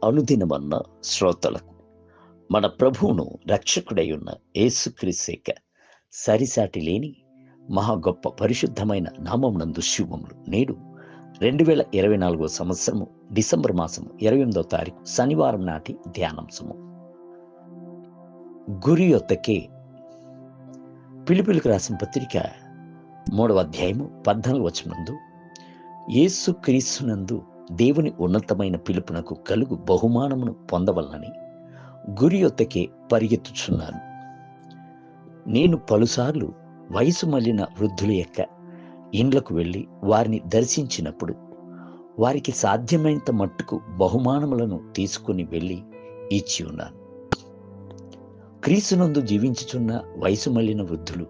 అనుదినమన్న శ్రోతలకు మన ప్రభువును రక్షకుడై ఉన్న యేసుక్రీస్తేక సరిసాటి లేని మహా గొప్ప పరిశుద్ధమైన నామమునందు శుభములు. నేడు 2024 సంవత్సరము డిసెంబర్ మాసము 28వ తారీఖు శనివారం నాటి ధ్యానాంశము. గురి యొద్దకే. పిలుపులకు రాసిన పత్రిక 3వ అధ్యాయము 14వ వచనమందు, యేసుక్రీస్తునందు దేవుని ఉన్నతమైన పిలుపునకు కలుగు బహుమానమును పొందవలనని గురి యొద్దకే పరిగెత్తుచున్నాను. నేను పలుసార్లు వయసు మళ్ళిన వృద్ధుల యొక్క ఇండ్లకు వెళ్ళి వారిని దర్శించినప్పుడు వారికి సాధ్యమైనంత మట్టుకు బహుమానములను తీసుకుని వెళ్ళి ఇచ్చి ఉన్నాను. క్రీస్తునందు జీవించుచున్న వయసు మళ్ళిన వృద్ధులు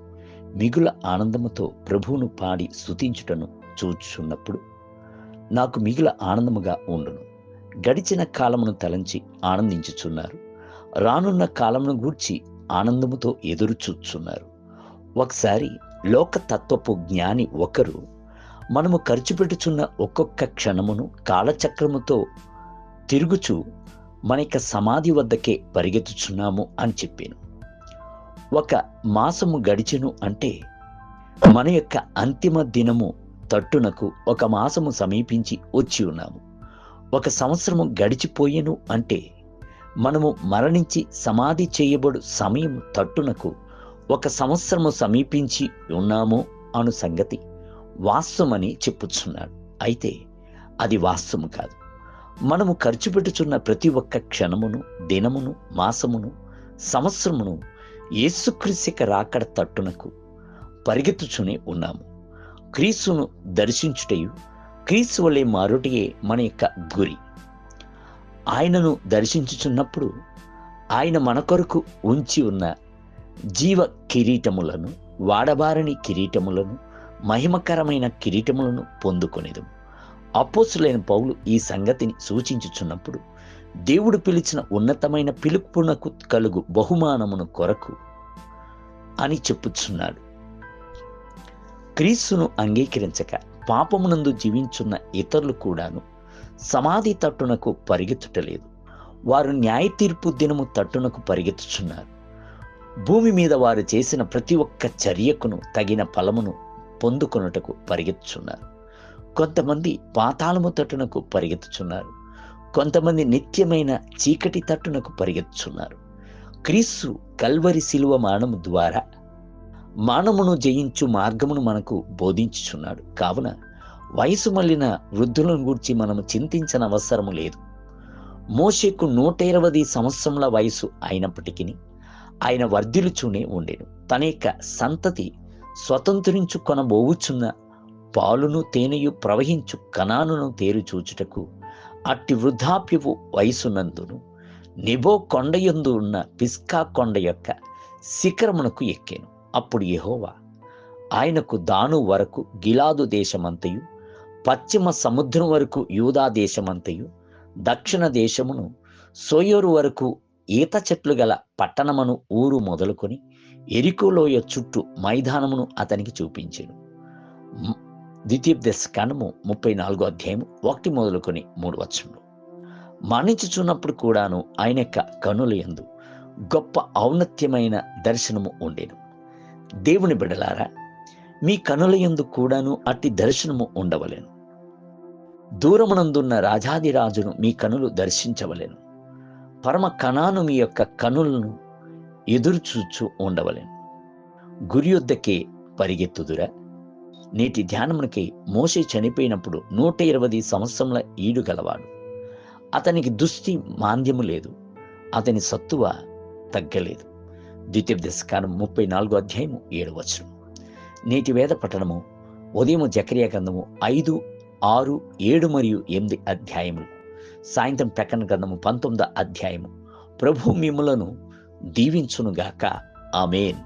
మిగుల ఆనందముతో ప్రభువును పాడి స్తుతించుటను చూచుచున్నప్పుడు నాకు మిగుల ఆనందముగా ఉండును. గడిచిన కాలమును తలంచి ఆనందించుచున్నారు. రానున్న కాలమును గూర్చి ఆనందముతో ఎదురు చూచుచున్నారు. ఒకసారి లోకతత్వపు జ్ఞాని ఒకరు మనము ఖర్చు పెట్టుచున్న ఒక్కొక్క క్షణమును కాలచక్రముతో తిరుగుచు మన యొక్క సమాధి వద్దకే పరిగెత్తుచున్నాము అని చెప్పాను. ఒక మాసము గడిచెను అంటే మన యొక్క అంతిమ దినము తట్టునకు ఒక మాసము సమీపించి వచ్చి ఉన్నాము. ఒక సంవత్సరము గడిచిపోయెను అంటే మనము మరణించి సమాధి చేయబడు సమయం తట్టునకు ఒక సంవత్సరము సమీపించి ఉన్నాము అను సంగతి వాస్తవమని చెప్పుచున్నాడు. అయితే అది వాస్తవము కాదు. మనము ఖర్చు పెట్టుచున్న ప్రతి ఒక్క క్షణమును, దినమును, మాసమును, సంవత్సరమును యేసుక్రీస్తు రాకడ తట్టునకు పరిగెత్తుచునే ఉన్నాము. క్రీస్తును దర్శించుటయు క్రీస్తు వలె మారుటయే మన యొక్క గురి. ఆయనను దర్శించుచున్నప్పుడు ఆయన మన కొరకు ఉంచి ఉన్న జీవ కిరీటములను, వాడబారని కిరీటములను, మహిమకరమైన కిరీటములను పొందుకొనేదు. అపోస్తులైన పౌలు ఈ సంగతిని సూచించుచున్నప్పుడు దేవుడు పిలిచిన ఉన్నతమైన పిలుపునకు కలుగు బహుమానమును కొరకు అని చెప్పుచున్నాడు. క్రీస్తును అంగీకరించక పాపమునందు జీవించున్న ఇతరులు కూడాను సమాధి తట్టునకు పరిగెత్తుటలేదు. వారు న్యాయ తీర్పు దినము తట్టునకు పరిగెత్తుచున్నారు. భూమి మీద వారు చేసిన ప్రతి ఒక్క చర్యకును తగిన ఫలమును పొందుకొనుటకు పరిగెత్తుచున్నారు. కొంతమంది పాతాళము తట్టునకు పరిగెత్తుచున్నారు. కొంతమంది నిత్యమైన చీకటి తట్టునకు పరిగెత్తుచున్నారు. క్రీస్తు కల్వరి శిలువ మరణము ద్వారా మానమును జయించు మార్గమును మనకు బోధించుచున్నాడు. కావున వయసు మళ్ళిన వృద్ధులను గూర్చి మనము చింతించిన అవసరము లేదు. మోషేకు 120 సంవత్సరముల వయసు అయినప్పటికీ ఆయన వర్ధిల్లుచూనే ఉండెను. తన యొక్క సంతతి స్వతంత్రించుకొనబోవుచున్న పాలును తేనెయు ప్రవహించు కనానును తేరుచూచుటకు అట్టి వృద్ధాప్యపు వయసునందును నెబో కొండయందు ఉన్న పిస్కా కొండ యొక్క శిఖరమునకు ఎక్కెను. అప్పుడు యెహోవా ఆయనకు దాను వరకు గిలాదు దేశమంతయు, పశ్చిమ సముద్రం వరకు యూదా దేశమంతయు, దక్షిణ దేశమును సోయోరు వరకు ఈత చెట్లు గల పట్టణమును ఊరు మొదలుకొని ఎరికోలోయ చుట్టూ మైదానమును అతనికి చూపించెను. ద్వితీయోపదేశకాండము 34వ అధ్యాయము 1 మొదలుకొని 3 వచనములు. మరణించుచున్నప్పుడు కూడాను ఆయన యొక్క కనుల యందు గొప్ప ఔన్నత్యమైన దర్శనము ఉండెను. దేవుని బిడ్డలారా, మీ కనుల యందు కూడాను అట్టి దర్శనము ఉండవలెను. దూరమునందున్న రాజాదిరాజును మీ కనులు దర్శించవలెను. పరమ కణాను మీ యొక్క కనులను ఎదురుచూచు ఉండవలెను. గురి యొద్దకే పరిగెత్తుదురా. నేటి ధ్యానమునకి మోషే చనిపోయినప్పుడు 120 సంవత్సరముల ఈడు గలవాడు. అతనికి దుష్టి మాంద్యము లేదు, అతని సత్తువ తగ్గలేదు. ద్వితీయోపదేశకాండం 34వ అధ్యాయము 7వ వచనం. నేటి వేద పఠనము ఉదయం జకర్యా గ్రంథము 5, 6, 7 మరియు 8 అధ్యాయములు. సాయంత్రం ప్రకటన గ్రంథము 19వ అధ్యాయము. ప్రభు మిమ్ములను దీవించునుగాక. ఆమేన్.